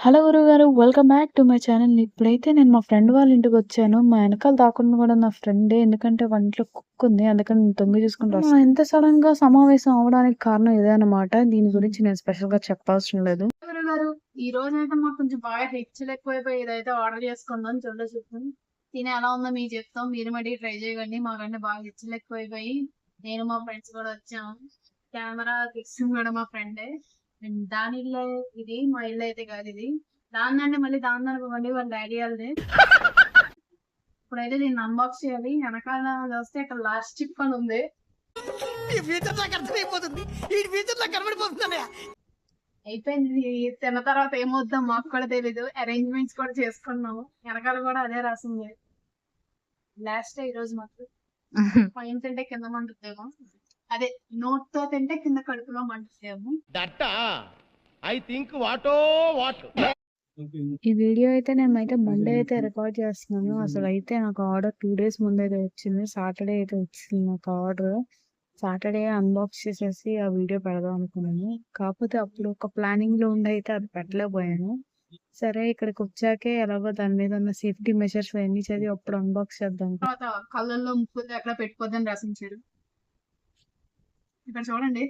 Hello గురువుగారు. Welcome back to my channel. ఇప్పుడైతే నేను మా ఫ్రెండ్ వాళ్ళ ఇంటికొచ్చాను. మా ఎనకాల దాక్కుంది కూడా నా ఫ్రెండే. ఎందుకంటే వాళ్ళ ఇంట్లో కుక్ ఉంది. అందుకని నేను తొంగి చూసుకుంటూ వస్తున్నా. ఇంత సడన్‌గా సమావేశం అవ్వడానికి కారణం ఇదే అన్నమాట. దీని గురించి నేను స్పెషల్‌గా చెప్పవసరం లేదు. గురుగారు, ఈ రోజైతే మాకు కొంచెం బాగా హెచ్చులు ఎక్కువైపోయి ఇదైతే ఆర్డర్ చేసుకుందాం చూడొచ్చు. తిని ఎలా ఉందో మీకు చెప్తాం. మీరు మళ్ళీ ట్రై చేయండి. మాకంటే బాగా హెచ్చులు ఎక్కువైపోయి నేను మా ఫ్రెండ్స్ కూడా వచ్చాము. కెమెరా తీస్తుంది కూడా మా ఫ్రెండే. అండ్ దాని ఇల్లు ఇది, మా ఇల్లు అయితే కాదు ఇది. దాన్నంటే మళ్ళీ దాన్ని అనుకోండి వాళ్ళ డాడీ వాళ్ళది. ఇప్పుడైతే దీన్ని అన్బాక్స్ చేయాలి. వెనకాల చూస్తే ఇక్కడ లాస్ట్ చిప్ అని ఉంది. అయిపోయింది. తిన్న తర్వాత ఏమవుద్దాం మాకు కూడా తెలీదు. అరేంజ్మెంట్స్ కూడా చేసుకున్నాము. వెనకాల కూడా అదే రాసింది. లాస్ట్ ఈ రోజు మాకు పైన తింటే కింద మంటుతాము. అదే నోట్ తో తింటే కింద కడుపులో మంటుతాము. ఈ వీడియో అయితే నేనైతే మండే అయితే రికార్డ్ చేస్తున్నాను. అసలు అయితే నాకు ఆర్డర్ 2 డేస్ ముందైతే వచ్చింది. సాటర్డే అయితే వచ్చింది నాకు ఆర్డర్. సాటర్డే అన్బాక్స్ చేసేసి ఆ వీడియో పెడదాం అనుకున్నాను. కాకపోతే అప్పుడు ఒక ప్లానింగ్ లో ఉండి అయితే అది పెట్టలేకపోయాను. సరే ఇక్కడికి వచ్చాకే ఎలాగో దాని మీద ఉన్న సేఫ్టీ మెషర్స్ అన్ని చదివి అప్పుడు అన్బాక్స్ చేద్దాం. తర్వాత కళ్ళల్లో ముక్కు ఎక్కడ పెట్టుకోద్దని రాసించారు. ఇక్కడ చూడండి.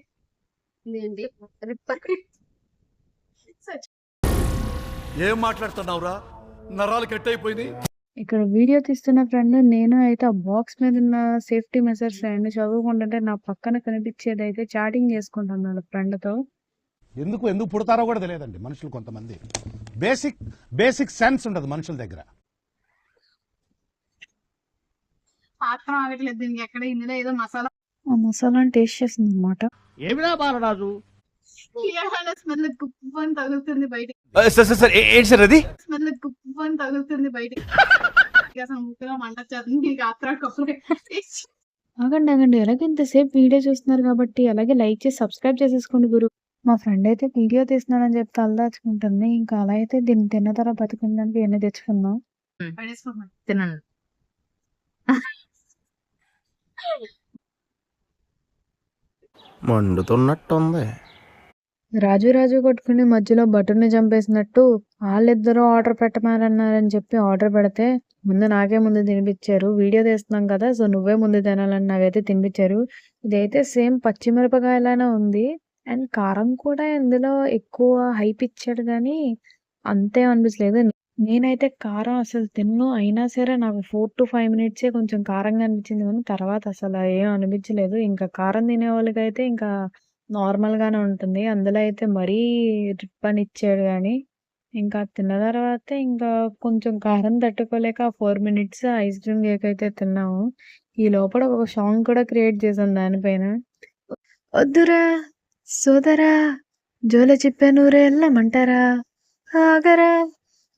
ఏం మాట్లాడుతున్నావురా? నరాలు కట్ అయిపోయింది. ఇక్కడ వీడియో తీస్తున్న ఫ్రెండ్ నేను అయితే ఆ బాక్స్ మీద ఉన్న సేఫ్టీ మెజర్స్ అన్ని చదువుకుంటుంటే నా పక్కన కనిపించేది అయితే చాటింగ్ చేసుకుంటున్నాడు ఫ్రెండ్ తో. ఎందుకు పుడతారో కూడా తెలియదండి మనుషులు. కొంతమంది బేసిక్ సెన్స్ ఉండదు మనుషుల దగ్గర. పాత్ర ఆగట్లేదు దీనికి. ఎక్కడ ఇందులో ఏదో మసాలా, ఆ మసాలాని టేస్ట్ చేసింది అనమాట. ఏమిరా బాలరాజు, స్మెల్ కుప్పు అని తగులుతుంది బయటికి. ఏంటి సార్ అది? స్మెల్ కుప్పు అని తగులుతుంది బయటికి. అసలు ముక్కగా మంట వచ్చేస్తుంది. ఆత్రాకప్పుడే ఆగండి ఎలాగ ఇంతసేపు వీడియో చూస్తున్నారు కాబట్టి అలాగే లైక్ చేసి సబ్స్క్రైబ్ చేసేసుకోండి గురు. మా ఫ్రెండ్ అయితే వీడియో తీస్తున్నానని చెప్పి తలదాచుకుంటుంది. ఇంకా అలా అయితే దీన్ని తిన్న తర్వాత బతికిందానికి ఎన్ని తెచ్చుకుందాం. పడేసుకోమని తినండి. మండుతున్నట్టుంది. రాజు కొట్టుకుని మధ్యలో భటుని చంపేసినట్టు వాళ్ళిద్దరూ ఆర్డర్ పెట్టమన్నారని చెప్పి ఆర్డర్ పెడితే నాకే ముందు తినిపించారు. వీడియో తీస్తున్నాం కదా, సో నువ్వే ముందు తినాలని నాకైతే తినిపించారు. ఇదైతే సేమ్ పచ్చిమిరపకాయలానే ఉంది. అండ్ కారం కూడా ఇందులో ఎక్కువ హైప్ ఇచ్చాడు కానీ అంతే అనిపించలేదు. నేనైతే కారం అసలు తిన్ను. అయినా సరే నాకు 4 to 5 మినిట్సే కొంచెం కారంగా అనిపించింది కానీ తర్వాత అసలు ఏం అనిపించలేదు. ఇంకా కారం తినే వాళ్ళకైతే ఇంకా నార్మల్ గానే ఉంటుంది. అందులో అయితే మరీ డ్రిప్ అని ఇచ్చాడు కానీ ఇంకా తిన్న తర్వాత ఇంకా కొంచెం కారం తట్టుకోలేక 4 మినిట్స్ ఐస్ క్రీమ్ కేక్ అయితే తిన్నాము. ఈ లోపల ఒక సాంగ్ కూడా క్రియేట్ చేసాం దానిపైన. వద్దురా సోదరా జోల చెప్పాను రే వెళ్ళమంటారా, ఆగరా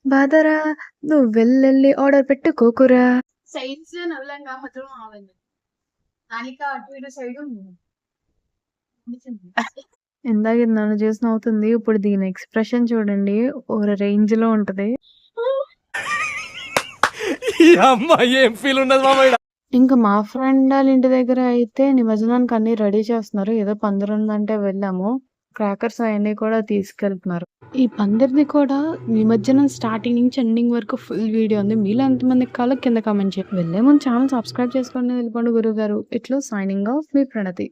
బాదరా నువ్వు వెళ్ళెళ్ళి ఆర్డర్ పెట్టుకోకురా. సైడ్స్ నల్లంగా మాత్రం ఆవండి. నానిక అటు ఇటు సైడ్ ఇందాక ఇది నన్ను చూసి నవ్వుతుంది. ఇప్పుడు దీని ఎక్స్ప్రెషన్ చూడండి, ఒక రేంజ్ లో ఉంటది. ఏం ఫీల్ ఉండదు మామయ్య. ఇంకా మా ఫ్రెండ్ వాళ్ళ ఇంటి దగ్గర అయితే నిమజ్జనానికి అన్ని రెడీ చేస్తున్నారు. ఏదో పందిరి ఉందంటే వెళ్ళాము. క్రాకర్స్ అవన్నీ కూడా తీసుకెళ్తున్నారు. ఈ పందిరిది కూడా నిమజ్జనం స్టార్టింగ్ నుంచి ఎండింగ్ వరకు ఫుల్ వీడియో ఉంది. మీలో ఎంతమందికి కాలో కింద కామెంట్ చేయండి. వెళ్ళే ముందు ఛానల్ సబ్స్క్రైబ్ చేసుకోండి. వెళ్ళిపోండి గురువు గారు. ఇట్లా సైనింగ్ ఆఫ్ మీ ప్రణతి.